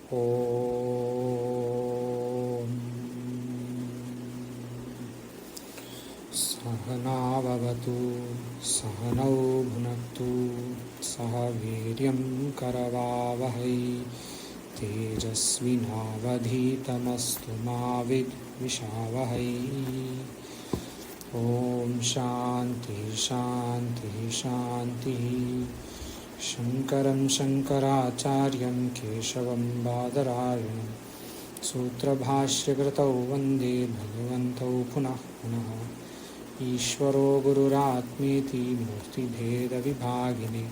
ॐ सहनाववतु सहनौ भुनक्तु सह वीर्यं करवावहै तेजस्विनावधीतमस्तु मा विद्विषावहै। ॐ शान्ति शान्ति शान्तिः। शङ्करं शङ्कराचार्यं केशवं बादरायणं सूत्रभाष्यकृतौ वन्दे भगवन्तौ पुनः पुनः। ईश्वरो गुरुरात्मेति मूर्तिभेदविभागिने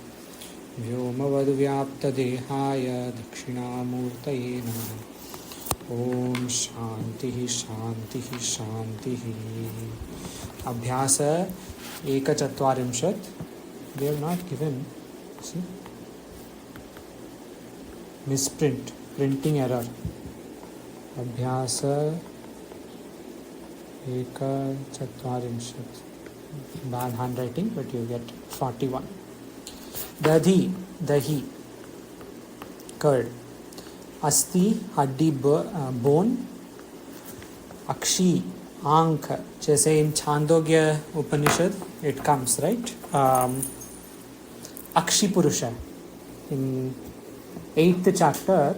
व्योमवद्व्याप्तदेहाय दक्षिणामूर्तये नमः। ॐ शान्तिः शान्तिः शान्तिः। अभ्यास 1:40. They have not given, see, misprint, printing error. अभ्यास 1:40. Bad handwriting, but you get 41. Dadhi, dahi, curd. Asti, haddi, bone. Akshi, आंख. जैसे in Chandogya Upanishad it comes, right? Akshi Purusha in 8th chapter.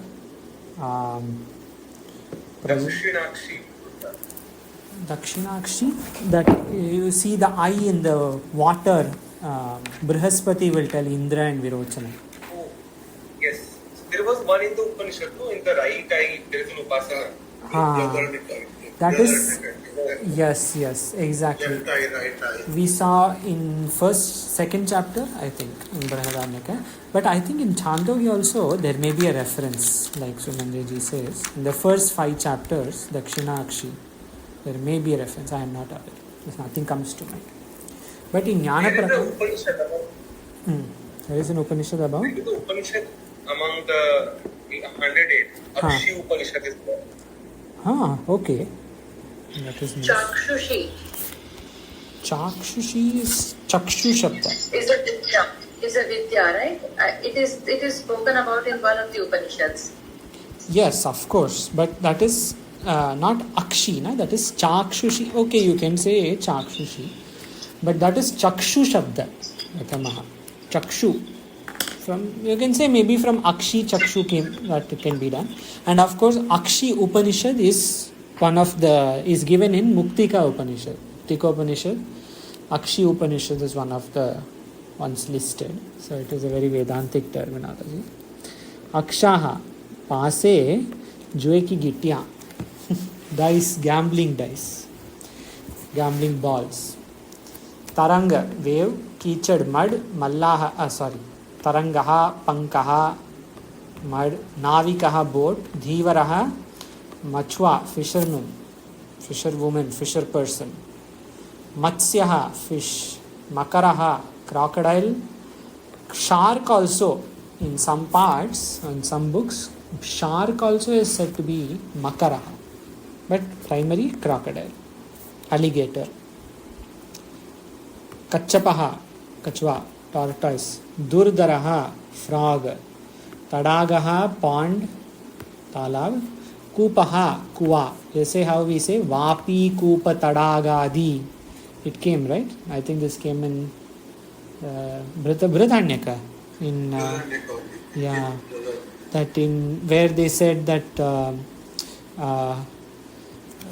Dakshinakshi, that you see the eye in the water. Brihaspati will tell Indra and Virochana. Oh, yes. There was one in the Upanishad, no? In the right eye, there is an upasana. That is, yes, exactly. Left eye, right eye. We saw in second chapter, I think, in Brihadaranyaka. But I think in Chandogya also there may be a reference, like Sumandeji says. In the first 5 chapters, Dakshinakshi, there may be a reference. I am not aware. Nothing comes to mind. But in Jnana Prakash, there is an Upanishad about. There is an Upanishad among the 108. Akshi Upanishad is there. Okay. That is nice. Chakshushi is Chakshu Shabda. Is a vidya, right? It is spoken about in one of the Upanishads. Yes, of course. But that is not Akshi, na? That is Chakshushi. Okay, you can say Chakshushi. But that is Chakshu Shabda. Chakshu. You can say maybe from Akshi Chakshu that can be done. And of course, Akshi Upanishad is is given in Muktika Upanishad. Muktika Upanishad, Akshi Upanishad is one of the ones listed. So it is a very Vedantic terminology. Akshaha, paase, juए की गिट्टियाँ, dice, gambling dice, gambling balls. Taranga, wave, कीचड़, mud, Mallah, तरंगः, पंकः, mud, नाविकः, boat, धीवरः, मछुआ, fisherman, fisherwoman, fisher person, मत्स्यः, fish, मकरः, crocodile, shark also. In some parts, in some books, shark also is said to be makara, but primary crocodile, alligator. Kachapaha, kachwa, tortoise. Durdaraha, frog. Tadagaha, pond, talab. Kupaha, kuwa. Jese how we say vapi, kupa, tadagadi. It came, right? I think this came in Brihadaranyaka. In that in where they said that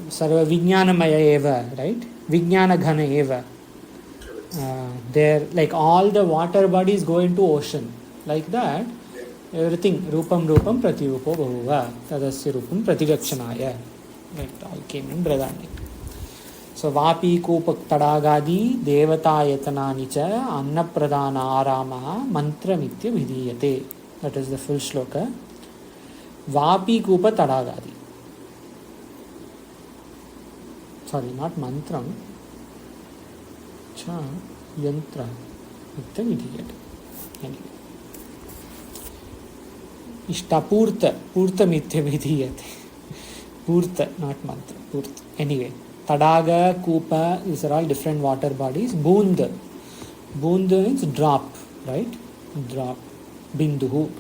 sarva vijnanamaya eva, right? Vijnana ghana eva. There, like all the water bodies go into ocean. Like that, everything rupam pratirupo bahuva tadasya rupam pratigakshanaya. That all came in Brihadaranyaka. So vapi kupak tadagadi devatayatana cha annapradana aramaha mantramitya vidhiyate. That is the full shloka. Vapi kupa tadagadi. Sorry, not mantram. Cha yantra mitya vidhiyate. Anyway. Ishtapurta mitya vidhiyate. Purta, not mantra. Purta. Anyway. Tadaga, Kupa, these are all different water bodies. Bund means drop, right? Drop. Binduhu.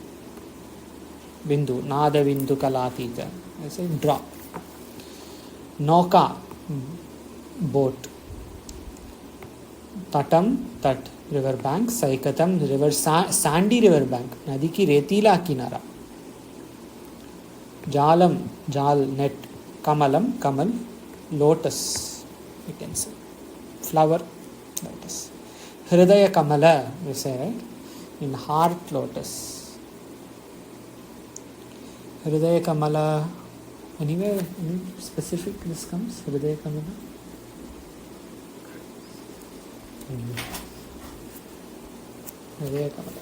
Bindu, Nada Bindu Kalatita. I say drop. Nauka, boat. Tatam, tat, river bank. Saikatam, river, sandy river bank. Nadi ki retila kinara. Jalam, jal, net. Kamalam, kamal. Lotus, you can say. Flower, lotus. Hridaya kamala, we say, right? In heart lotus. Hridaya kamala. Anywhere, any specific this comes? Hridaya kamala? Hridaya kamala.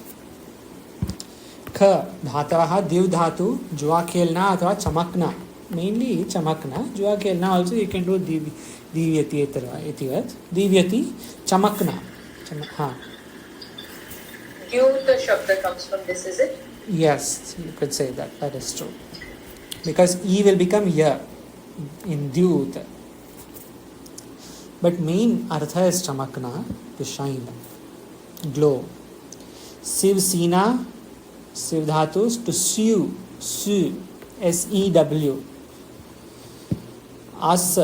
Kha, dhataha, div dhatu, jua khelna athva chamakna. Mainly chamakna. Jua khelna also you can do divyati etivat. Divyati, chamakna. Ha. Dyut shabda comes from this, is it? Yes, you could say that. That is true. Because E will become Ya in Dyut. But main artha is chamakna, to shine, glow. Siv Sina, Siv Dhatus, to sew, SEW. As,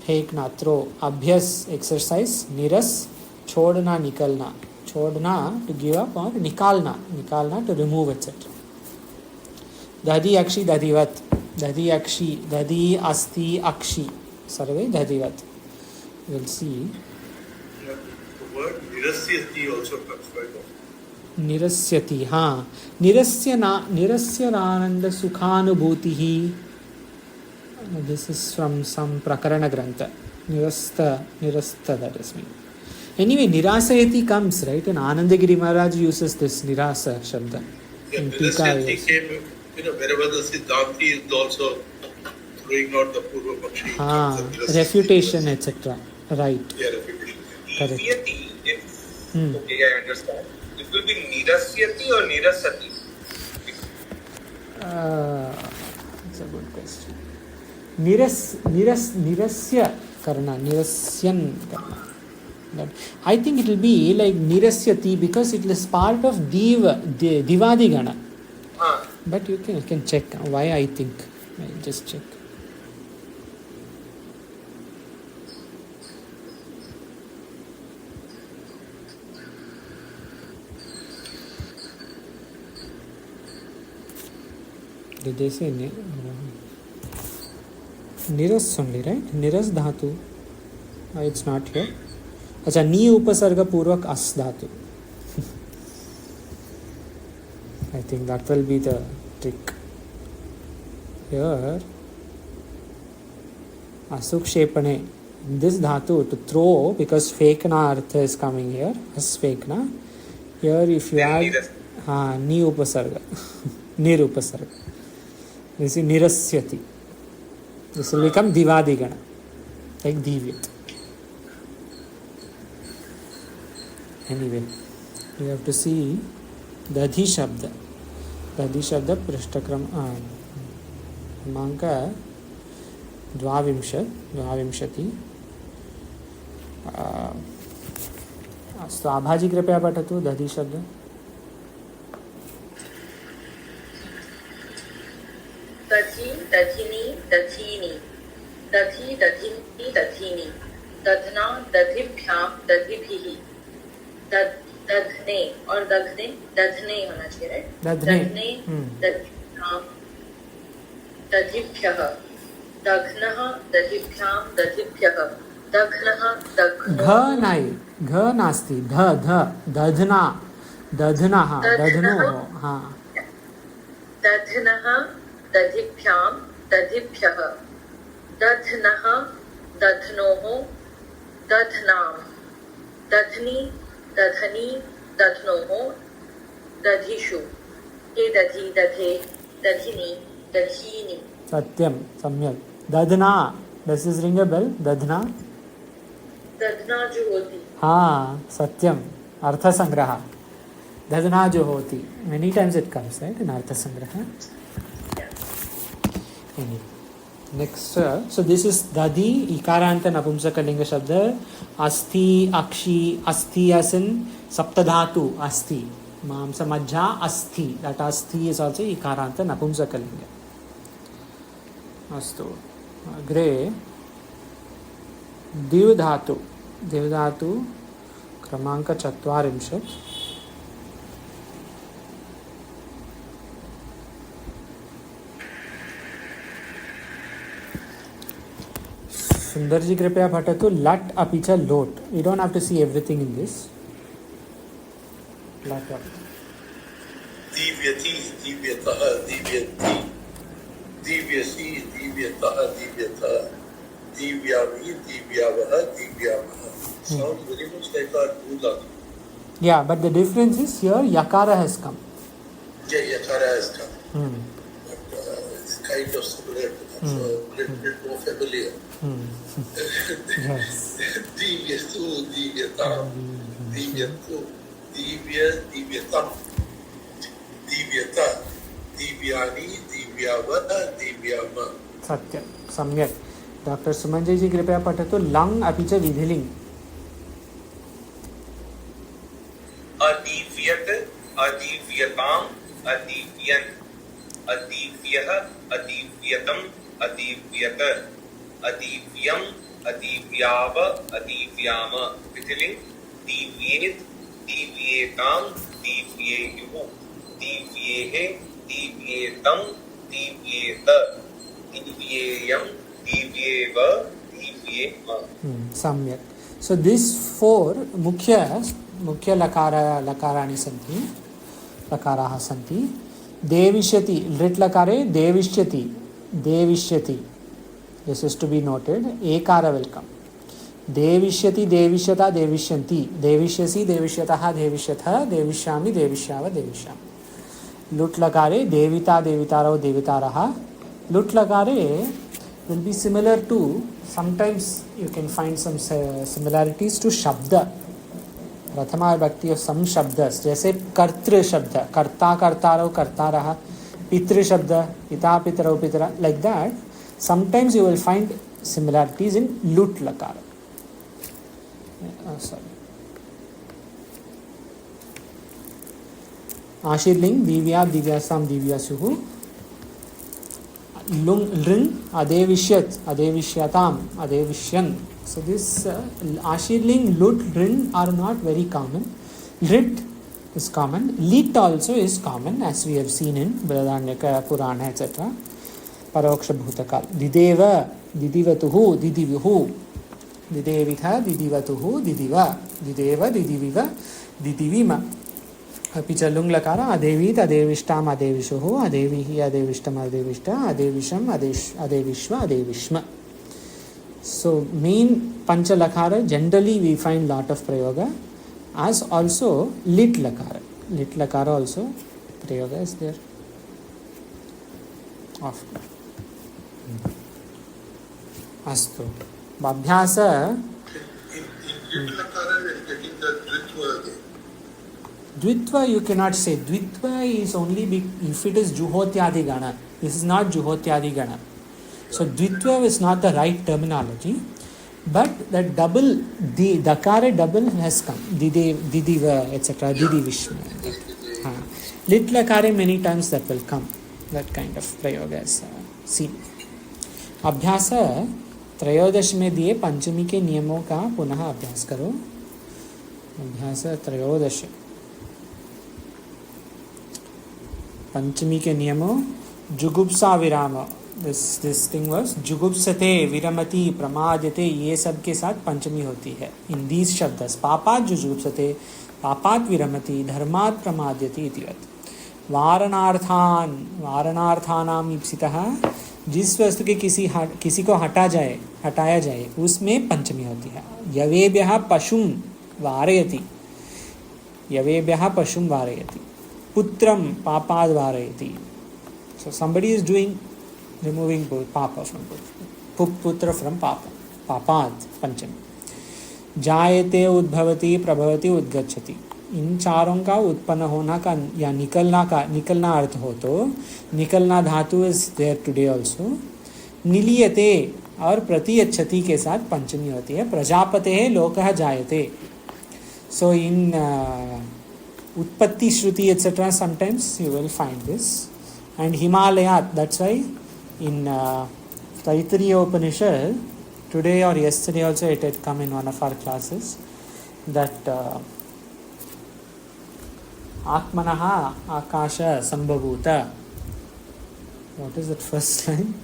फेंकना, throw. Abhyas, exercise. Niras, छोड़ना, निकलना. छोड़ना, to give up, or निकालना, to remove, etc. Dadi akshi dadivat. Dadi akshi, dadi asti akshi. Sarve dadivat. We'll see. The word nirasyati also comes quite often. Nirasyati, ha. Nirasya rananda sukhanubhutihi. This is from some prakarana grantha. Nirasta, that is mean. Anyway, nirasayati comes, right? And Anandagiri Maharaj uses this nirasa shabda. Yeah, In nirasyati came, wherever the Siddhanti is also throwing out the Purva Pakshi. Refutation, etc. Right. Yeah, refutation. Correct. Divyati, if, okay, I understand. It will be nirasyati or nirasati? That's a good question. Nirasya karna, nirasyan karna. I think it will be like nirasyati because it is part of divadigana. But you can check why I think. I'll just check. Did they say Niras only, right? Niras dhatu. It's not here. Acha, ni upasarga purvak as dhatu. I think that will be the trick. Here, asukshepane. This dhatu to throw, because fekna artha is coming here. As fekna. Here, if you add ni upasarga. Nir upasarga. This is nirasyati. This will become divadigana, like divyat. Anyway, we have to see dadhi shabda. Dadhi shabda prishtakram manka dvavimshati. अस्तु आभाजी कृपया पठतु दधि शब्द. दधि, दधिनी, दधीनि. दधि, दधिनी, दधीनि. दधना, दधिभ्यां, दधिभिः. दधने और दधने होना चाहिए, राइट? दधने, दधिभ्यां, दधिभ्यः. दघ्नः, दधिभ्यां, दधिभ्यः. दघ्नः, दघ्नोः. घ नाई, घ नास्ति, दधना, दधनः, दधनोः. हाँ. दधनः, दधिभ्यां, दधिभ्यः. दधनः, दधनोः. दधनां. दधनी, दधनी, दधनोः. दधिषु. ये दधि, दधे, दधिनी, दधीनि. सत्यम, सम्यक. Dudhna. Does this ring a bell? Dudhna. Dudhna जो होती. हाँ, सत्यम. अर्थ संग्रह. दधना जो होती. Many times it comes, right? In अर्थ संग्रह. Next, so this is dadi, ikaranta napumsakalinga shabda. Asti, akshi, asti as in saptadhatu, asti. मांसमज्जा अस्ति, that अस्ति is also इकारान्त नपुंसकलिङ्ग. अस्तु, अग्रे दिव्धातु. दिव्धातु क्रमाङ्क 40. सुंदर जी कृपया पठतु. लट् अपि च लोट्. You don't have to see everything in this. लट् दिव्यति, दिव्यतः, दिव्यन्ति, दिव्यसि, दिव्यतः, दिव्यतः, दिव्यामि, दिव्यावः, दिव्यामः. Sounds very much like our Dhatu. Yeah, but the difference is here yakara has come. Yeah, yakara has come. But it's kind of similar to that, so a little bit more familiar. Yes. Divyatu, divyatam, divyatu, divya, divyatam, divyata, divyani, divyava, divyama. सत्यं, सम्यक्. Doctor सुमंजय जी कृपया पठतु. लङ् अपि च विधिलिङ्. अदीव्यत, अदीव्यताम्, अदीव्यन्, अदीव्यः, अदीव्यतम्, अदीव्यत, अदीव्यम्, अदीव्याव, अदीव्याम. विधिलिङ् दीव्येत्, दीव्येताम्, दीव्येयुः, दीव्येः, दीव्येतम्, दीव्येत, दीव्येयम्, दीव्येव, दीव्येम. सम्यक्. So this four मुख्य लकाराणि सन्ति, लकाराः सन्ति. देविष्यति, लृट् लकारे देविष्यति, देविष्यति. This is to be noted. एकार विल कम. देविष्यति, देविष्यता, देविष्यन्ति, देविष्यसि, देविष्यतः, देविष्यथः, देविष्यामि, देविष्याव, देविष्यामि. लुट् लकारे देविता, देवितारौ, देवितारः. लुट् लकारे will be similar to, sometimes you can find some similarities to shabda, prathama vibhakti of some shabdas, जैसे कर्तृ शब्द, कर्ता कर्तारौ कर्तारः, पितृ शब्द, पिता पितरौ पितरा, like that. Sometimes you will find similarities in lut lakara. Sorry. आशीर्लिंग Divya, दिव्यासाम, दिव्यासुः. Loong लृंग अदेविष्यत, अदेविष्यताम, अदेविष्यन्. So this ashirling, lut, rin are not very common. Lit is common. Lit also is common, as we have seen in Bradanyaka, Purana, etc. Paroksha bhutakal. Dideva, didivatuhu, didivuhu, didevitha, didivatuhu, didiva, dideva, didiviva, didivima. अपि च लुङ् लकार अदेवीत्, अदेविष्टाम्, अदेविषुः, अदेवीः, अदेविष्टम्, अदेविष्ट, अदेविषम्, अदेविश्व, अदेविष्म. So main pancha lakara generally we find lot of prayoga, as also lit lakara. Lit lakara also prayoga is there. Off. Astu. Abhyasa. In Lakara, we are getting the Dritva again. Dvitva you cannot say. Dvitva is only if it is Juhotyadi Gana. This is not Juhotyadi Gana. So Dvitva is not the right terminology. But the double, the Dakara double has come. Didiva, etc. Didi Vishnu. Lit Lakare many times that will come. That kind of prayoga is seen. अभ्यास त्रयोदश में दिए पंचमी के नियमों का पुनः अभ्यास करो. अभ्यास त्रयोदश. पंचमी के नियमों जुगुप्सा विराम. दिस थिंग वाज जुगुप्सते, विरमति, प्रमाद्यते, ये सब के साथ पंचमी होती है. इन दीज शब्दस पापात जुगुप्सते, पापात विरमति, धर्मात प्रमाद्यते इतिवत्. वारणार्थान, वारणार्थानाम ईप्सितः, जिस वस्तु के किसी को हटाया जाए उसमें पंचमी होती है. यवेभ्यः पशुं वारयति, यवेभ्यः पशुं वारयति. पुत्रम पापाद वारयति. So somebody is doing, removing papa from putra from papa. पापाद पंचमी. जायते, उद्भवति, प्रभवति, उद्गच्छति. इन चारों का उत्पन्न होना का या निकलना अर्थ हो तो निकलना धातु इज देयर टुडे ऑल्सो. निलीयते और प्रतियच्छति के साथ पंचमी होती है. प्रजापते लोकः जायते. सो इन Utpatti Shruti, etc. Sometimes you will find this. And Himalayat, that's why in Taittiriya Upanishad, today or yesterday also it had come in one of our classes, that Atmanaha Akasha Sambhavuta. What is that first line?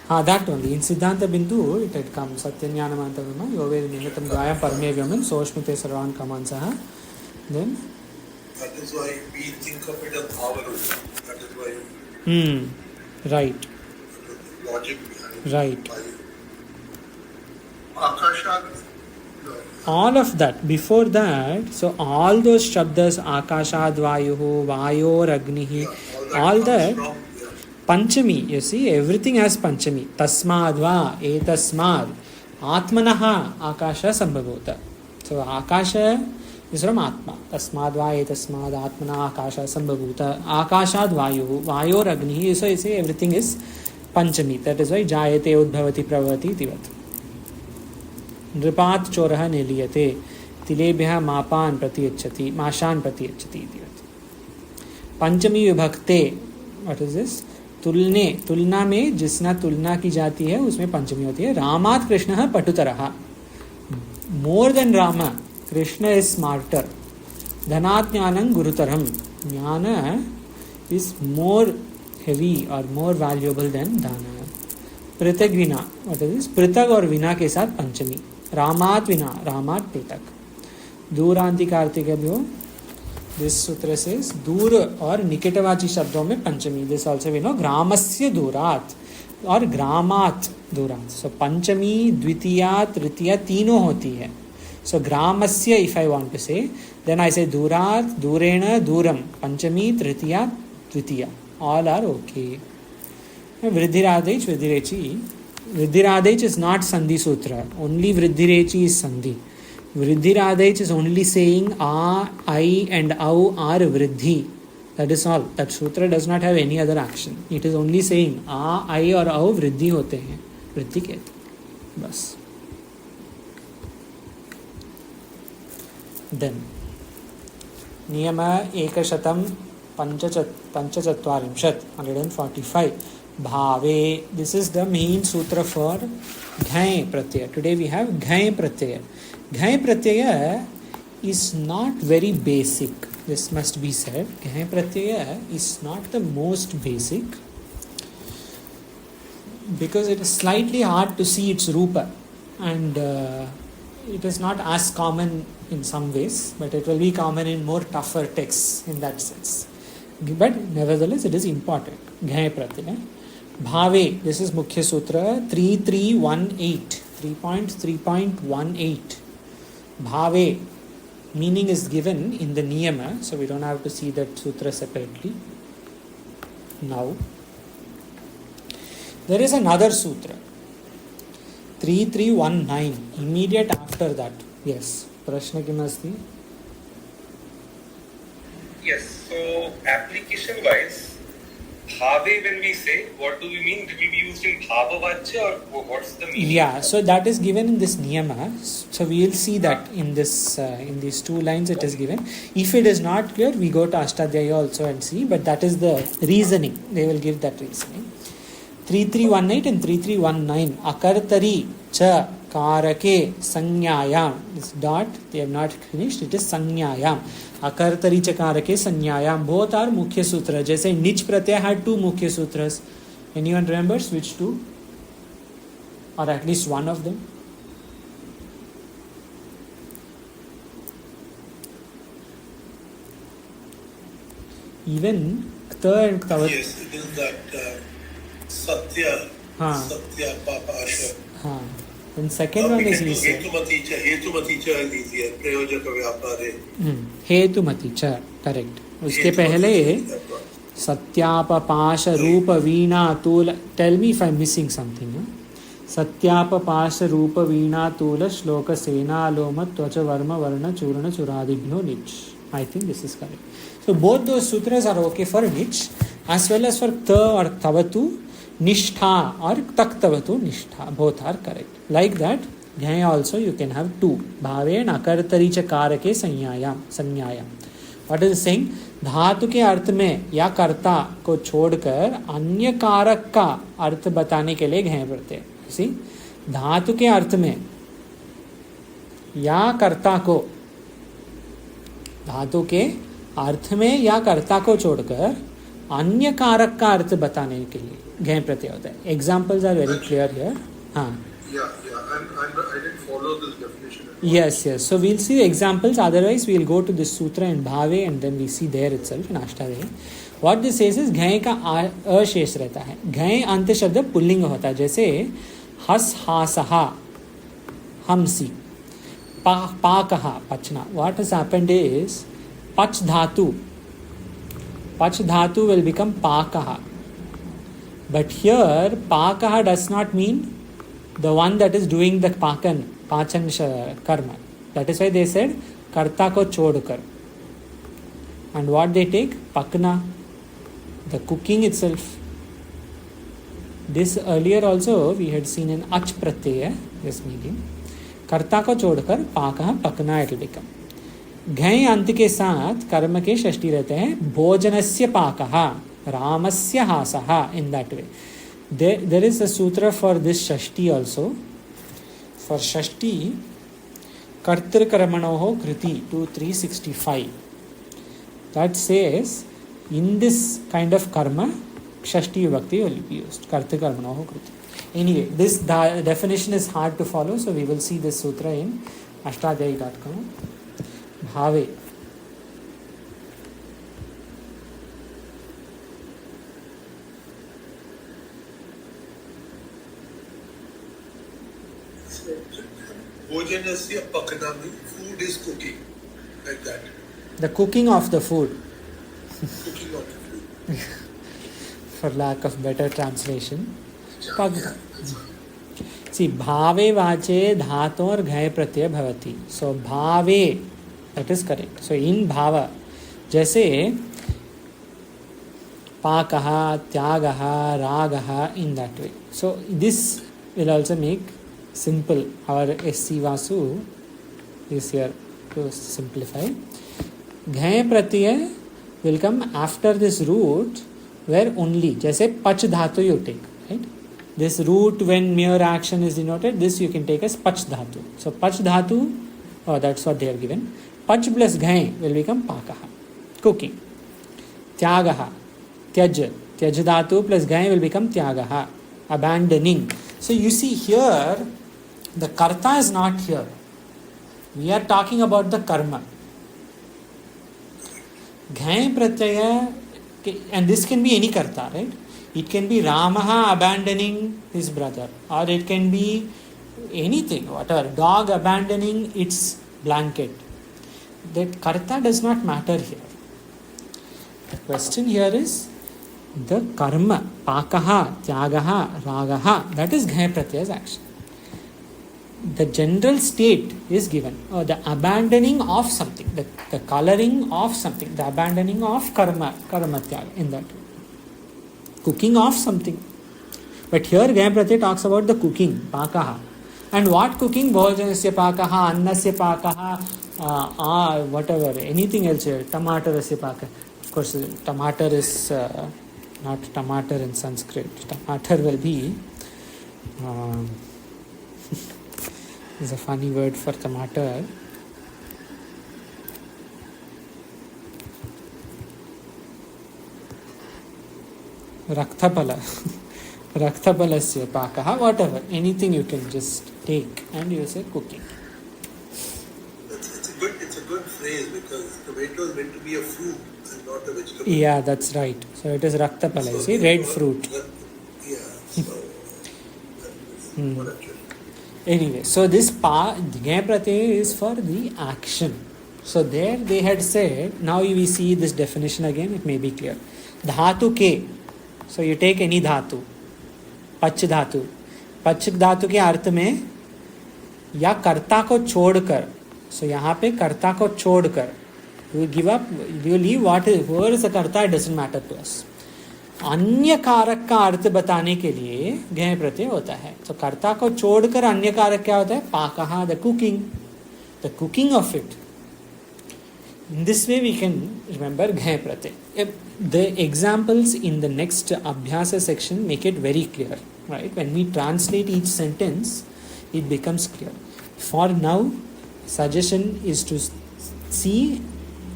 That only. In Siddhanta Bindu, it had come Satyajnanamantavima, Yoved Nihitam Gayam Parmevyaman, Soshmite Sarvan Kamansaha. Then? That is why we think of it as Bhavarupa. That is why. Right. The logic behind Right. Akasha. All of that. Before that, so all those shabdas, Akashad Vayuhu, Vayor Agnihi, all that. Panchami, you see, everything has Panchami. Tasmadva, etasmad, atmanaha, akasha sambhavota. So akasha is from Atma. Tasmadva, etasmad, atmana, akasha sambhavota. Akashad vayu, vayor agni. So you see, everything is Panchami. That is why jayate udbhavati pravati tivat. Nripat choraha neliyate. Tilebhya mapan pratiyachati, mashan pratiyachati tivat. Panchami vibhakte. What is this? तुलना में जिसना तुलना की जाती है उसमें पंचमी होती है. रामात कृष्ण पटुतरः. More than Rama Krishna is smarter. धनात् ज्ञानं गुरुतरम. ज्ञान इज मोर हेवी और मोर वैल्यूएबल देन दान. पृथक विना, व्हाट इज दिस? पृथक और विना के साथ पंचमी. रामात विना, रामात पृथक. दूरांति कार्तिक भ्यो. दिस सूत्र से दूर और निकटवाची शब्दों में पंचमी. This also we know. ग्रामस्य दूरात और ग्रामात दूरात. सो पंचमी, द्वितीया, तृतीया तीनों होती है. सो ग्रामस्य if I want to say, then I say दूरात, दूरेण, दूरम. पंचमी, तृतीया, द्वितीया, ऑल आर ओके. वृद्धिरादेच, वृद्धिरेचि. वृद्धिरादेच इज नॉट संधि सूत्र. ओनली वृद्धिरेचि इज संधि. Vriddhiradech is only saying A, I and Au are Vriddhi. That is all. That sutra does not have any other action. It is only saying A, I और Au Vriddhi होते हैं. Vriddhi कहते हैं. बस. Then नियम 145 145 Bhave. This is the main sutra for Ghai Pratyaya. Today we have Ghai Pratyaya. Ghai Pratyaya is not very basic. This must be said. Ghai Pratyaya is not the most basic because it is slightly hard to see its Rupa, and it is not as common in some ways, but it will be common in more tougher texts in that sense. But nevertheless, it is important. Ghai Pratyaya. Bhave. This is Mukhya Sutra 3318. 3.3.18. Bhave. Meaning is given in the Niyama, so we don't have to see that sutra separately. Now, there is another sutra. 3319. Immediate after that. Yes. Prashna kim asti? Yes. So, application wise, Bhave, when we say, what do we mean? It will be used in Bhavavachya or what's the meaning? Yeah, so that is given in this Niyama. So we will see that in this in these two lines it is given. If it is not clear, we go to Ashtadhyaya also and see, but that is the reasoning. They will give that reasoning. 3318 and 3319. Akartari cha karake sanyayam. This dot, they have not finished. It is sanyayam. Akartari cha karake sanyayam. Both are Mukhya Sutra. Jaise Nich Pratyaya had two Mukhya Sutras. Anyone remembers which two? Or at least one of them? Even Kta and Ktavat. Yes, it is that Satya. Satya Papasha. Then second one is easier. Hetumati cha is easier. Prayojaka Vyapare. Hetumati cha, correct. उसके पहले सत्यापपाश रूप वीणा तूल. Tell me if I'm missing something. सत्यापपाश रूप वीणा तूल श्लोक सेना लोम त्वच worm वर्ण चूर्ण चुरादिघ्नो निच. I think this is correct. So both those sutras are okay for niche as well as for ta or tavatu. Nishtha or taktavatu nishtha. Both are correct. Like that, घय also you can have two. भावे नकर्तरी च कारके संज्ञायाम. What is saying? धातु के अर्थ में या कर्ता को छोड़कर अन्य कारक का अर्थ बताने के लिए घय प्रत्यय. See, धातु के अर्थ में या कर्ता को, धातु के अर्थ में या कर्ता को छोड़कर अन्य कारक का अर्थ बताने के लिए घय प्रत्यय होता है. Examples are very clear here. हाँ, I didn't follow this definition. yes. So we'll see the examples. Otherwise, we'll go to this sutra in Bhave and then we see there itself in Ashtadhyayi. What this says is घय का अशेष रहता है. घय अंत शब्द pulling होता है. जैसे हस हासहा हमसी, पाकहा पचना. What has happened is pach dhatu will become pakaha. But here pakaha does not mean the one that is doing the pachan karma. That is why they said karta ko chodkar. And what they take? Pakna, the cooking itself. This earlier also we had seen in ach pratyaya, this meaning. कर्ता को छोड़कर पाकः पकना it will become. घय अंत के साथ कर्म के षष्ठी रहते हैं. भोजनस्य पाकः, रामस्य हासः. In that way there is a sutra for this shashti also. For shashti, kartar karmanoho kriti 2365. That says in this kind of karma shashti vibhakti will be used. Kartar karmanoho kriti. Anyway, this definition is hard to follow, so we will see this sutra in ashtadhyayi.com. Bhave. Bhojanasya pakana means food is cooking, like that. The cooking of the food. Cooking of the food. For lack of better translation. Yeah, See, bhave vache dhator घय प्रत्यय भवति. So bhave, that is correct. So in bhava, जैसे पाकः, त्यागः, रागः, in that way. So this will also make simple our SC Vasu is here to simplify. घय Pratyaya will come after this root where only, जैसे पच धातु you take, right? This root when mere action is denoted, this you can take as pach dhatu. So pach dhatu, that's what they are given. Pach plus ghai will become pakaha, cooking. Tyagaha, tyaj dhatu plus ghai will become tyagaha, abandoning. So you see here, the karta is not here. We are talking about the karma. Ghai pratyaya, and this can be any karta, right? It can be Ramaha abandoning his brother, or it can be anything, whatever. Dog abandoning its blanket. That karta does not matter here. The question here is the karma, pakaha, tyagaha, ragaha, that is ghaya pratyaya's action. The general state is given, or the abandoning of something, the coloring of something, the abandoning of karma tyaga, in that way. Cooking of something. But here Gaya Pratyaya talks about the cooking, pakaha. And what cooking? Bhojanasya pakaha, annasya pakaha, whatever, anything else here. Tamatarasya pakaha. Of course, tomato is not tomato in Sanskrit. Tomato will be is a funny word for tomato. Raktapala. Raktapalasya pakaha, whatever. Anything you can just take and you say cooking. It's a good phrase because tomato is meant to be a fruit and not a vegetable. Yeah, that's right. So it is Raktapala, you see, red fruit. Yeah, so what actually. Anyway, so this Gaya Pratyaya is for the action. So there they had said, now we see this definition again, it may be clear. Dhatu ke. So you take any dhatu, pach dhatu. पच धातु के अर्थ में या कर्ता को छोड़कर, so यहाँ पे कर्ता को छोड़कर, you give up, you leave what is, whoever is the कर्ता, it doesn't matter to us. अन्य कारक का अर्थ बताने के लिए घय प्रत्यय होता है. तो कर्ता को छोड़कर अन्य कारक क्या होता है? पाकः, the cooking of it. In this way we can remember घय प्रत्यय. The examples in the next abhyasa section make it very clear, right? When we translate each sentence, it becomes clear. For now, suggestion is to see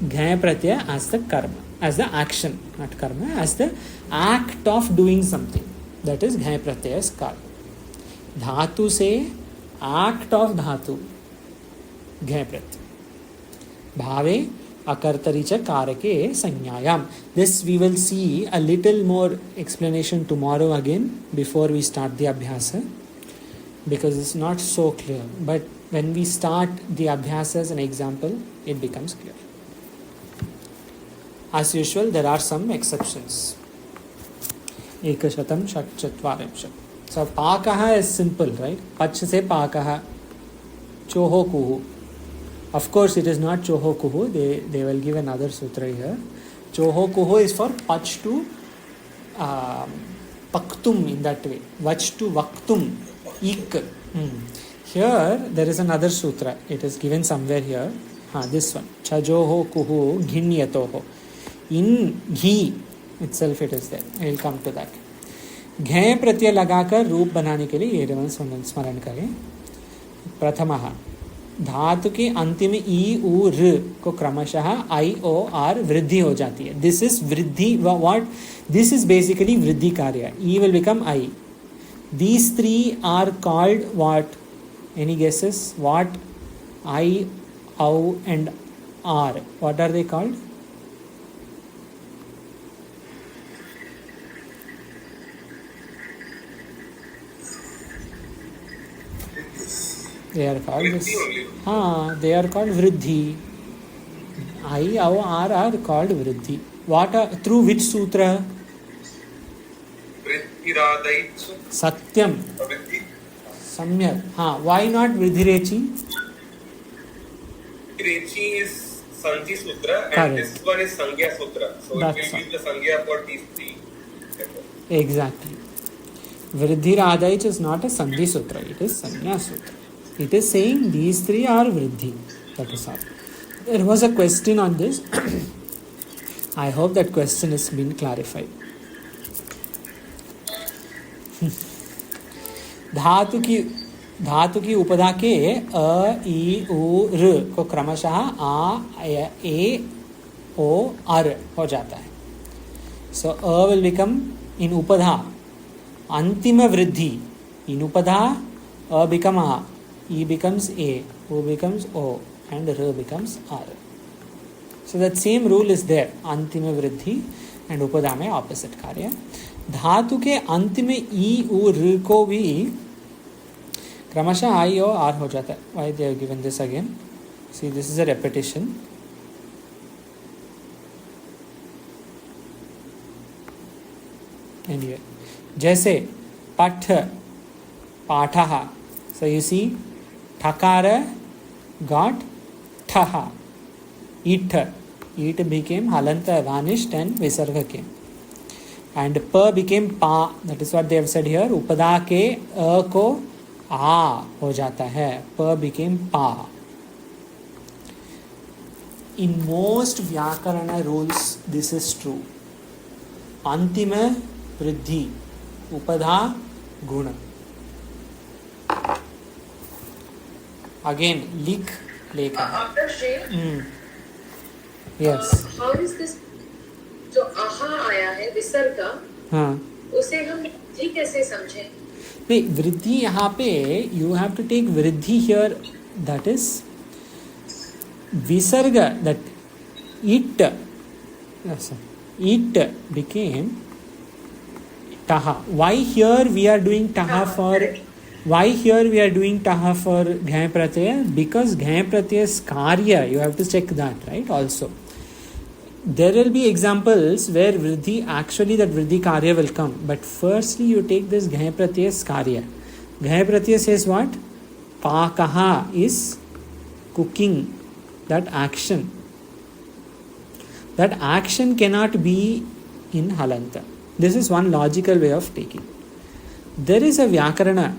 घय Pratyaya as the karma, as the action, not karma, as the act of doing something. That is घय Pratyaya karma. धातु से act of धातु घय प्रत्यय. भावे अकर्तरि च कारके संज्ञायाम. This we will see a little more explanation tomorrow again before we start the abhyasa, because it's not so clear. But when we start the abhyasa as an example, it becomes clear. As usual, there are some exceptions. एकशतं षट्चत्वारिंशत्. So पाकः is simple, right? पच्छ से पाकः. चोहो कुहु. Of course, it is not choho kuhu. They will give another sutra here. Choho kuhu is for pach to paktum in that way. Vach to vaktum. Ik. Here, there is another sutra. It is given somewhere here. This one. Chajoho kuhu ghinyatoho. In ghi itself it is there. I will come to that. घय प्रत्यय लगाकर रूप बनाने के लिए ये स्मरण करें. प्रथमः धातु के अंतिम ई उ र को क्रमशः आई ओ आर वृद्धि हो जाती है. दिस इज वृद्धि. व्हाट दिस इज बेसिकली वृद्धि कार्य. ई विल बिकम आई. These three are called what? Any guesses? What आई, औ एंड आर, what are they called? They are called this. They are called vriddhi. I, our, are called vriddhi. What are, through which sutra? Vriddhiradaichu. Satyam. Samyak. Why not Vriddhirechi? Rechi is Sanji Sutra and Correct. this one is Sangya Sutra. So That's it will give the Sangya for these three. Exactly. Vriddhiradaichu is not a Sandhi Sutra. It is Sanya Sutra. It is saying these three are vriddhi. That is all. There was a question on this. I hope that question has been clarified. धातु की उपधा के अ, ई, उ, र को क्रमशः आ, ए, ओ, अर हो जाता है. So a will become in upadha antima vriddhi. In upadha a become a, e becomes a, o becomes o, and r becomes r. So that same rule is there. Antima vriddhi and upadha में opposite कार्य. धातु के अंत में ई, उ, र को भी क्रमशः आई और आर हो जाता है. Why they have given this again? See, this is a repetition. Anyway, जैसे पठ, पाठः. So you see, Thakar got ठः. It became halanta, vanished, and visarga came. And pa became pa. That is what they have said here. Upada के a को आ हो जाता है. Pa became pa. In most व्याकरण rules, this is true. अंतिम वृद्धि, उपधा गुण. Again, लिख लेखन. After Shri, Yes. how is this? जो आहा आया है विसर्ग का, हाँ. उसे हम जी कैसे समझें? नहीं, वृद्धि यहाँ पे you have to take वृद्धि here. That is visarga, that it became taha. Why here we are doing taha for? Why here we are doing taha for ghaya pratyaya? Because ghaya pratyaya's karya, you have to check that, right? Also, there will be examples where vriddhi, actually that vriddhi karya will come. But firstly you take this ghaya pratyaya's karya. Ghaya pratyaya says what? Pakaha is cooking. That action. That action cannot be in halanta. This is one logical way of taking. There is a Vyakarana,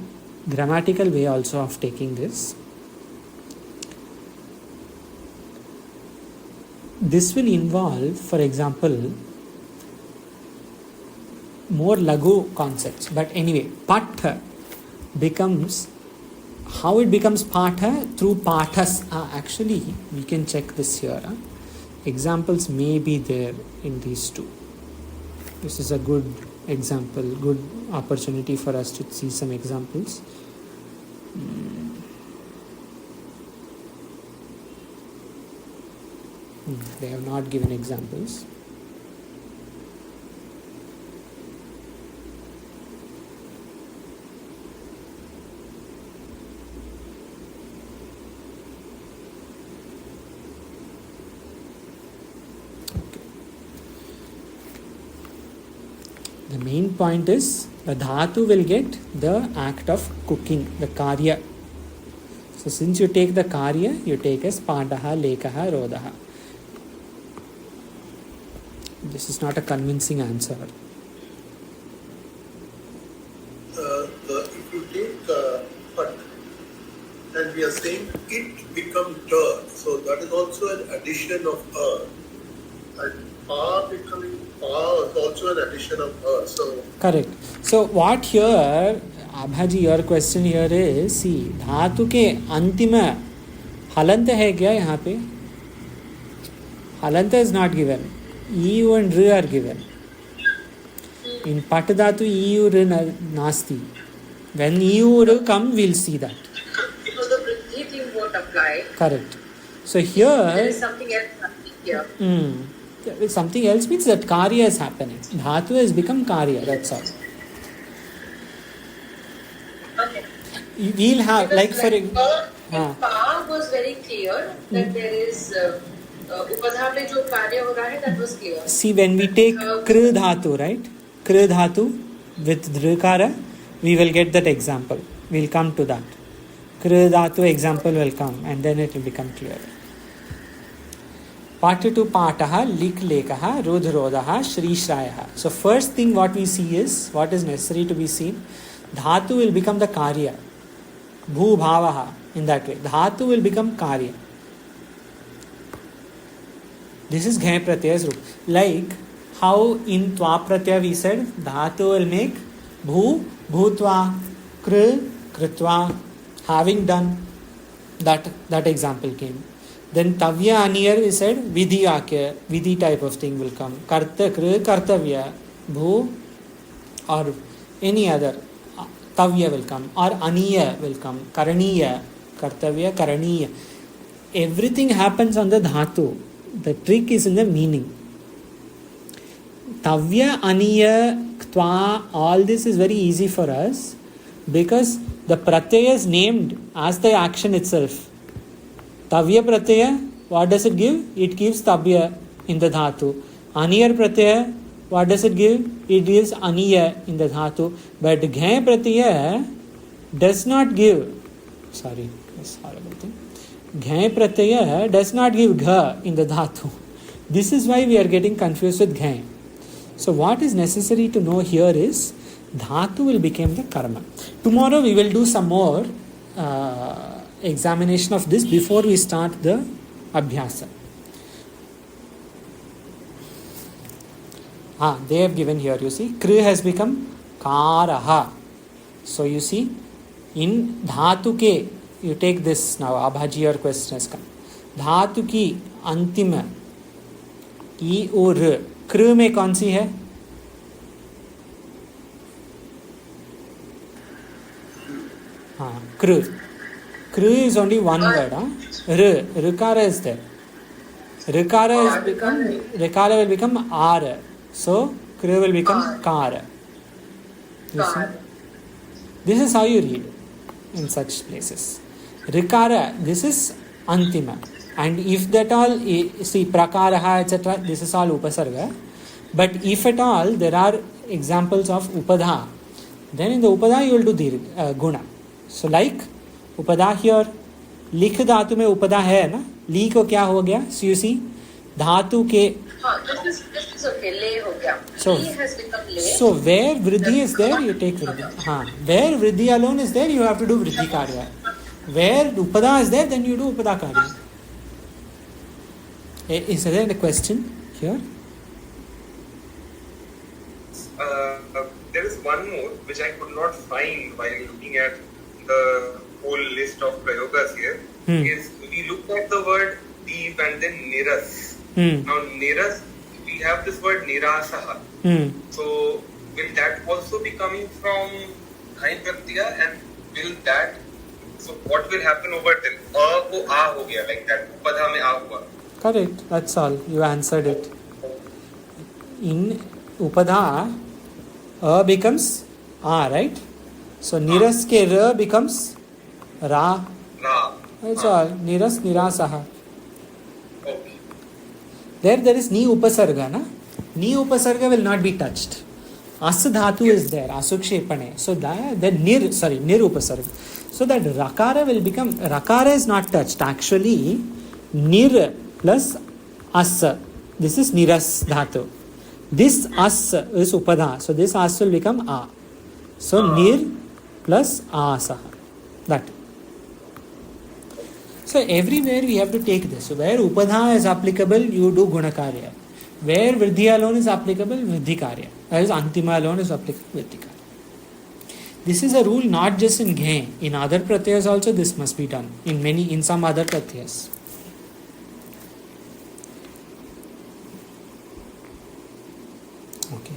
grammatical way also of taking this. This will involve, for example, more lagu concepts. But anyway, patha becomes, how it becomes patha? Through pathas. Actually, we can check this here. Examples may be there in these two. This is a good example, good opportunity for us to see some examples. They have not given examples. The main point is the dhatu will get the act of cooking, the karya. So since you take the karya, you take as padaha, lekaha, rodaha. This is not a convincing answer. If you take pat and we are saying it becomes ter, so that is also an addition of and pa becoming pa is also an addition of so Correct. So what here, Abhaji, your question here is, see, धातु के अंतिम हलंत है क्या यहाँ पे? हलंत is not given. EU and R are given. In pat dhatu EU R nasti. When EU R come, we'll see that. So the vriddhi thing won't apply. Correct. So here, There is something else happening here. Something else means that karya is happening. Dhatu has become karya, that's all. Okay. We'll have, Because like for pa was very clear that there is upadha mein jo karya ho raha hai, that was clear. see, when we take kr dhatu, right? Kr dhatu with dhrukara, we will get that example. We'll come to that. Kr dhatu example will come and then it will become clear. Patatu pataha, lik lekaha, rudh rodaha, shri shrayaha. So first thing what we see is, what is necessary to be seen, dhatu will become the karya. Bhu bhavaha, in that way. Dhatu will become karya. This is ghai pratyayas roop. Like how in tva pratyaya we said, dhatu will make bhu, bhutva, kr, kritva, having done. That example came. Then tavya aniyar we said vidhi akya, vidhi type of thing will come. Karta, kr, kartavya, bhu or any other tavya will come, or aniya will come, karaniya, kartavya, karaniya. Everything happens on the dhatu. The trick is in the meaning. Tavya, aniya, tva, all this is very easy for us because the pratyaya is named as the action itself. Tavya pratyaya, what does it give? It gives tavya in the dhatu. Aniyar pratyaya, what does it give? It gives aniya in the dhatu. But ghai pratyaya does not give, sorry, that's horrible thing. Ghai pratyaya does not give gha in the dhatu. This is why we are getting confused with ghai. So what is necessary to know here is dhatu will become the karma. Tomorrow we will do some more examination of this before we start the abhyasa. They have given here, you see, kri has become karaha. So you see, in dhatu ke, you take this now, Abhaji, your question has come. Dhatu ki antima, I और R, kr में कौन सी है? Kr. Kr is only one word. R, Rikara is there. Rikara will become R. So, Kr will become Kara. You see? This is how you read in such places. Rikara, this is Antima. And if that all, see, Prakaraha, etc., this is all Upasarga. But if at all there are examples of Upadha, then in the Upadha you will do Guna. So like Upadha here, Likh Dhatu mein Upadha hai na, Li ko kya ho gaya? So you see, धातु के. this is okay. Le हो गया. So, He has become le. So where vriddhi is there, you take vriddhi. Where vriddhi alone is there, you have to do vriddhi karya. Where upada is there, then you do upada karya. Is there a question here? There is one more which I could not find while looking at the whole list of prayogas here. Is we look at the word deep and then niras. Now niras, we have this word nirasaha. So will that also be coming from Dhai Pratyaya, and will that, so what will happen over there? A ko a ho gaya, like that. Upadha mein a hua. Correct, that's all. You answered it. In upadha, a becomes a, right? So niras ke ra becomes ra. Ra. That's all. Niras nirasaha. Okay. There is ni upasarga, na? Ni upasarga will not be touched. As dhatu is there, asukshepane. So the nir upasarga. So that rakara will become, rakara is not touched. Actually, nir plus as. This is niras dhatu. This as is upadha. So this as will become a. So nir plus asaha. That. So everywhere we have to take this. So where upadha is applicable, you do gunakarya. Where vriddhi alone is applicable, vriddhi karya. That is antima alone is applicable, vriddhi karya. This is a rule not just in ghe. In other pratyas also this must be done. In some other pratyas. Okay.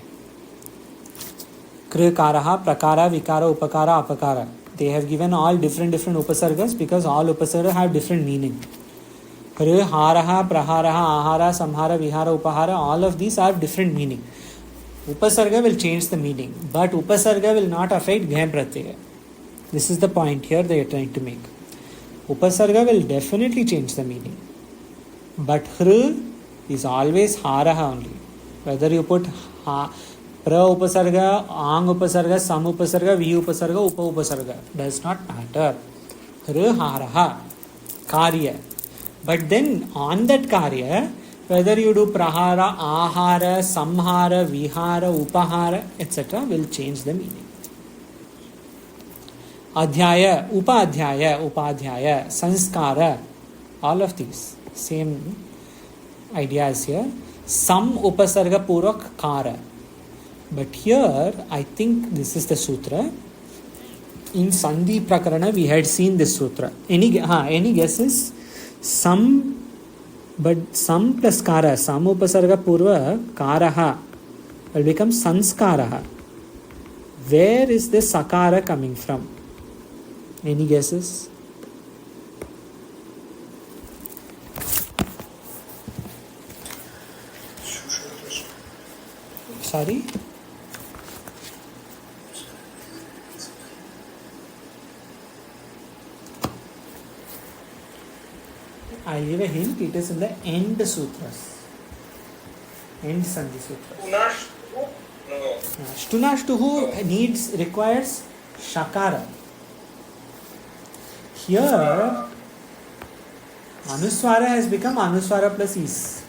Krikaraha, prakara, vikara, upakara, apakara. They have given all different upasargas because all upasargas have different meaning. Kri, haraha, praharaha, ahara, samhara, vihara, upahara, all of these have different meaning. Upasarga will change the meaning, but upasarga will not affect ghe pratyaya. This is the point here they are trying to make. Upasarga will definitely change the meaning. But hri is always haraha only. Whether you put pra upasarga, ang upasarga, sam upasarga, vi upasarga, upa upasarga, does not matter. Hri haraha, karya. But then on that karya, whether you do prahara, ahara, samhara, vihara, upahara, etc. will change the meaning. Adhyaya, upadhyaya, sanskara, all of these, same ideas here. Some upasarga purak kara. But here, I think this is the sutra. In Sandhi Prakarana, we had seen this sutra. Any guesses? Some plus kara, sam upasarga purva karaha will become sanskaraha. Where is this sakara coming from? Any guesses? Sorry? I'll give a hint, it is in the end sutras. End Sandhi sutras. Tunashtuhu? No. Shtunashtuhu requires shakara. Here, anuswara has become anuswara plus is.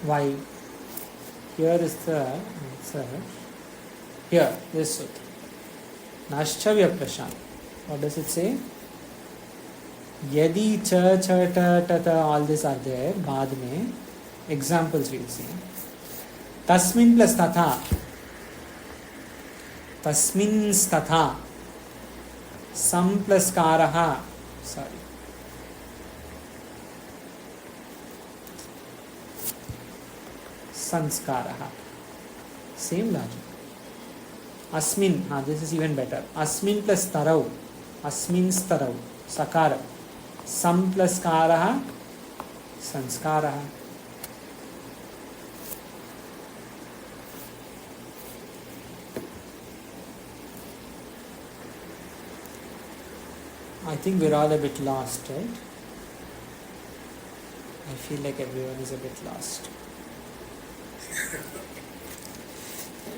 Why? Here is the answer. Here, this sutra. Naschavya prashant. What does it say? Yadi cha cha ta ta ta, all these are there. Baad mein examples we'll see. Tasmin plus tatha. Tasmin tatha. Sam plus karaha. Sorry. Sanskaraha. Same logic. Asmin. This is even better. Asmin plus tarau. Asmin starau. Sakara. Sam plus karaha. Sanskaraha. I think we're all a bit lost, right? I feel like everyone is a bit lost.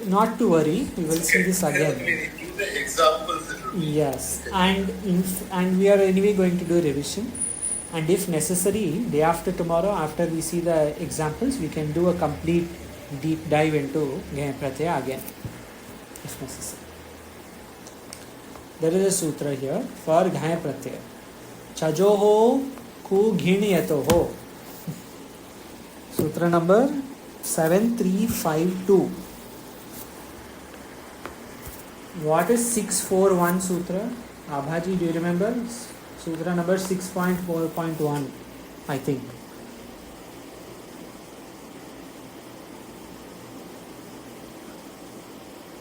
Not to worry, we will see this again. Give the examples. Yes, and we are anyway going to do revision. And if necessary, day after tomorrow, after we see the examples, we can do a complete deep dive into Ghaya Pratyaya again, if necessary. There is a sutra here for Ghaya Pratyaya. Chajoho ku ghiniyatoho. Sutra number 7352. What is 641 sutra? Abhaji, do you remember? Sutra number 6.4.1, I think.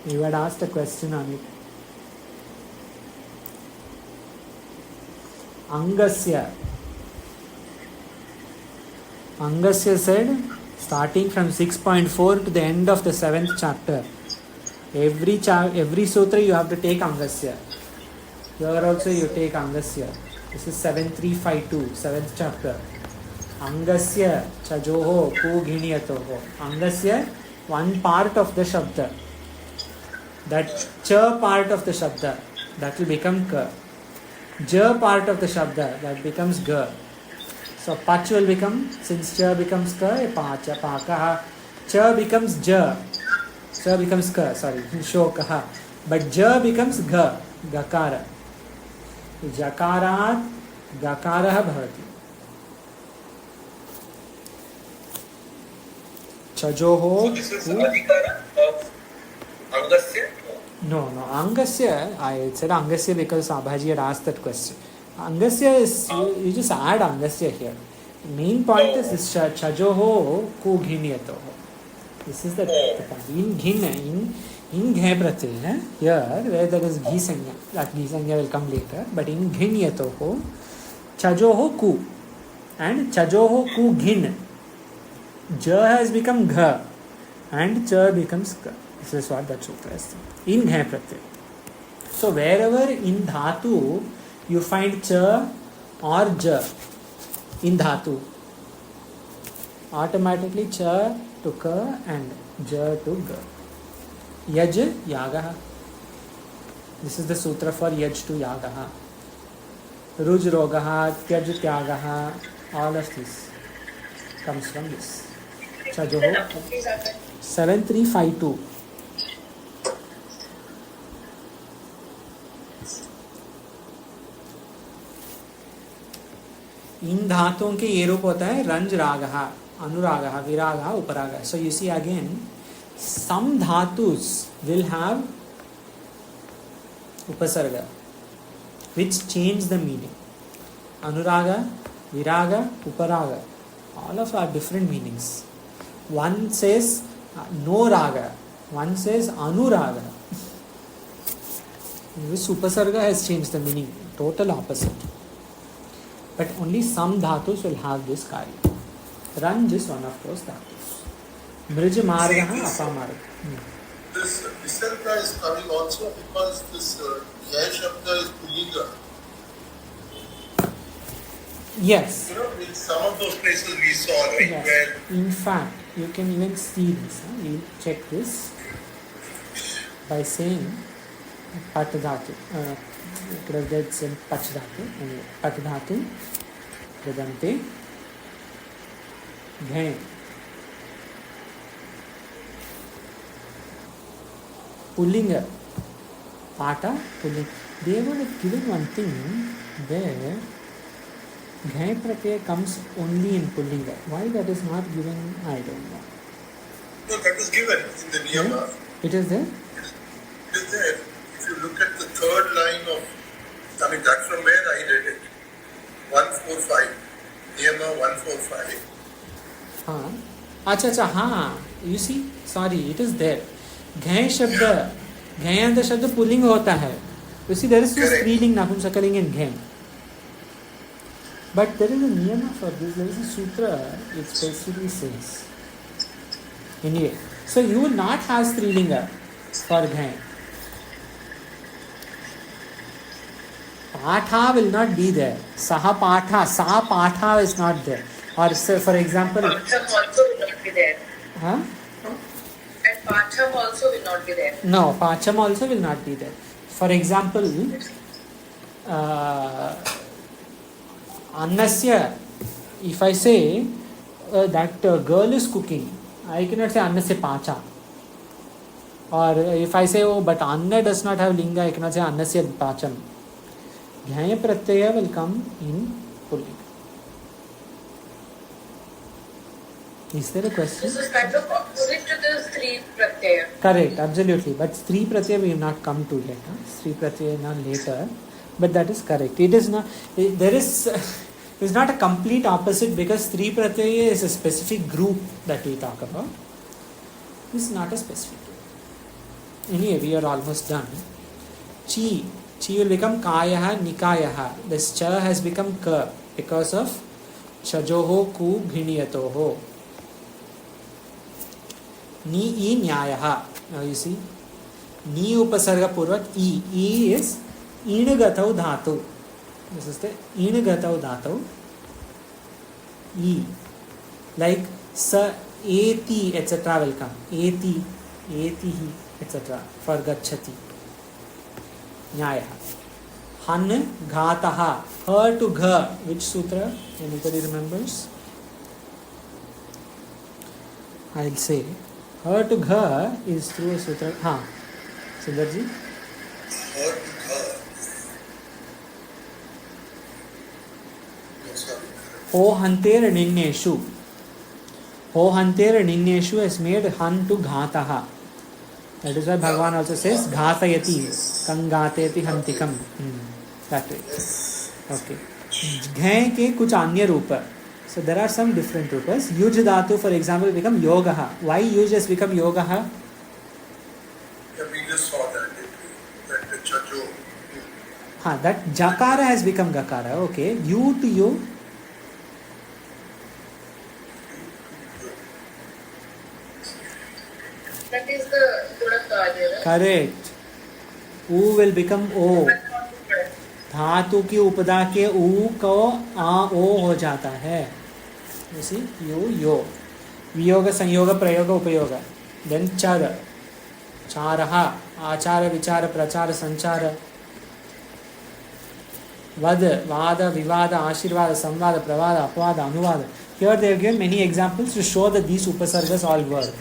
You had asked a question on it. Angasya. Angasya said, starting from 6.4 to the end of the 7th chapter, every sutra you have to take Angasya. Here also you take Angasya. This is 7352, 7th chapter. Angasya chajoho ku ghiniyatoho. Angasya, one part of the shabda. That cha part of the shabda, that will become ka. Ja part of the shabda, that becomes ga. So pach will become, since cha becomes ka, pacha, pakaha. Cha becomes ja. Cha becomes ka, sorry, shokaha. But ja becomes ga, gakara. Jakarat gakarah bhavati. Chajoho. So this is adhikara of Angasya? No. Angasya, I said Angasya because Abhaji had asked that question. Angasya is, you just add Angasya here. The main point is this Chajoho ku ghiniyatoho. This is the point. In ghin, in Ghaya Pratyaya, here where there is Ghi Sanya, that Ghi Sanya will come later, but in Ghinyatoho, Chajoho ku, and Chajoho ku ghin. Ja has become Gha, and Cha becomes Ka. This is what that sutra is saying. In Ghaya Pratyaya. So wherever in Dhatu you find Cha or Ja in Dhatu, automatically Cha to Ka and Ja to Ga. Yaj Yagaha. This is the sutra for Yaj to Yagaha. Ruj Rogaha, Tyaj Tyagaha, all of this comes from this. Chajoho 7352. इन धातुओं के ये रूप होता है रंज रागः, अनुरागः, विरागः, उपरागः. So you see again, some dhatus will have upasarga, which change the meaning. Anuraga, viraga, uparaga, all of are different meanings. One says no raga, one says anuraga. This upasarga has changed the meaning, total opposite. But only some dhatus will have this karya. Ranj is one of those dhatus. Mrij marga, apa marga. This visarga is coming also because this Jai Shabda is Pulinga. Yes. You know, in some of those places we saw, right, Yes. where In fact, you can even see this. We'll check this by saying Pat Dhatu. Could have read some Pach Dhatu. Anyway, Pat Dhatu, Vedante, Ghai. Pullinga, Pata, Pullinga. They were given one thing where Ghai Pratyaya comes only in Pullinga. Why that is not given, I don't know. no, that is given in the Niyama. It is there? It is there. If you look at the third line of, I mean, that's from where I read it. 145. Niyama 145. Acha, हाँ. You see, sorry, it is there. Ghai Shabda, Ghai and the Shabda Pullinga होता है. You see, there is no Striling, Napumsakaling and Ghai. But there is a niyama for this. There is a sutra which specifically says. Anyway, so you will not have Strilinga for Ghai. Patha will not be there. Saha Patha, Sa Patha is not there. Or say, for example, Pacham also will not be there. huh? And Pacham also will not be there. No, Pacham also will not be there. For example, Annasya, if I say that girl is cooking, I cannot say Annasya Pacha. Or if I say, oh, but Anna does not have linga, I cannot say Annasya Pacham. Jnaya Pratyaya will come in Pullinga. Is there a question? This is kind of opposite to the Stri Pratyaya. Correct, absolutely. But Stri Pratyaya we have not come to yet. Stri Pratyaya not later. But that is correct. It is not, there is not a complete opposite, because Stri Pratyaya is a specific group that we talk about. This is not a specific group. Anyway, we are almost done. Chi. Chi will become Kayaha, Nikayaha. This Cha has become Ka because of Chajoho, Ku, Ghiniyatoho. Ni, I, Nyayaha. Now you see. Ni upasarga purvat I. I is Inagatau Dhatu. This is the Inagatau Dhatu. I. Like Sa, Eti, etc. will come. Eti, Etihi, etc. For Gachati. Nyayaha. Han, Ghataha. Her to Gha. Which sutra? Anybody remembers? I'll say. Her to Gha is through a sutra. Sundarji? Her to Gha. Ho Hanter Ninneshu. Ho Hanter Ninneshu has made Han to Ghataha. That is why Bhagavan also says Ghatayati. Kangateti Hantikam. That way. Okay. Ghai ke kuch anya rupa. So there are some different rupas. Yuj Dhatu, for example, become Yogaha. Why Yuj has become Yogaha? Yeah, we just saw that, didn't we? That the Chajo. That Jakara has become Gakara. Okay. You to you. That is the Gunakarya. Correct. U will become O. धातु की उपदा के ऊ को आ ओ हो जाता है. You see? You, yo. वियोग, संयोग, प्रयोग, उपयोग. Then char. चारहा. आचार, विचार, प्रचार, संचार. Vad, vada, vivada, आशीर्वाद, संवाद, प्रवाद, अपवाद, अनुवाद. Here they have given many examples to show that these upasargas all work.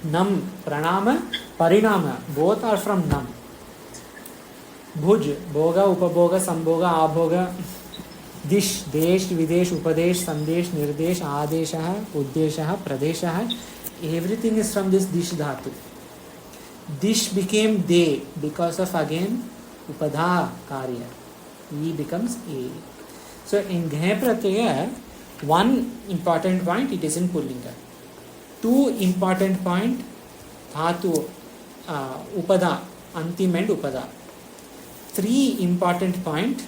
Nam, pranama, parinama. Both are from nam. भुज, भोगा, उपभोगा, संभोगा, आभोगा. दिश, देश, विदेश, उपदेश, संदेश, निर्देश, आदेशः, उद्देशः, प्रदेशः. Everything is from this dish dhatu. Dish became de because of again upadha karya. E becomes a. So in Ghai Pratyaya, one important point, it is in Pullinga. Two important point, dhatu, upada, antim and upada. Three important point,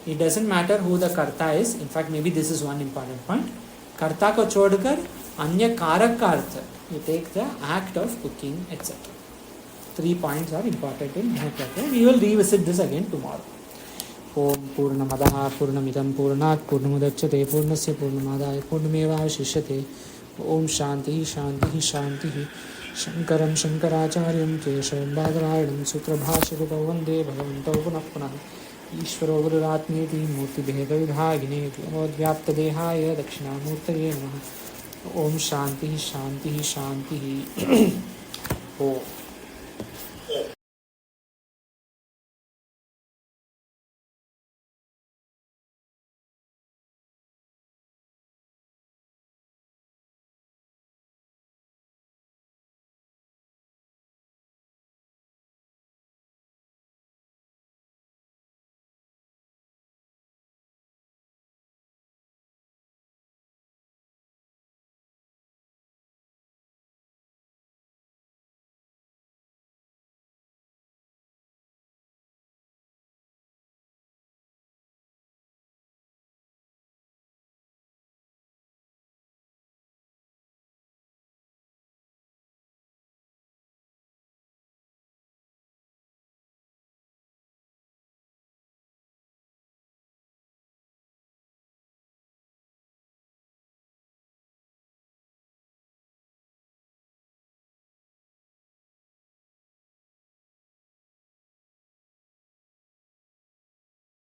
it doesn't matter who the karta is. In fact, maybe this is one important point. Karta ko chodkar anya karak ka artha. You take the act of cooking, etc. 3 points are important in Ghai Pratyaya. We will revisit this again tomorrow. Om Purnamadaha Purnamidam Purnat Purnamudachyate Purnasya Purnamadaya Purnamevavashishyate. Om Shanti Shanti Shanti. Shankaram Shankaracharyam Keshavam Badarayam Sutrabhasharupam Vande Bhagavantau Punah Punah. Ishvaro Gururatmeti Murti Bheda Vidhagineti Avodvyapta Dehaya Dakshinamurtaye Namaha. Om Shanti Shanti Shanti. Om.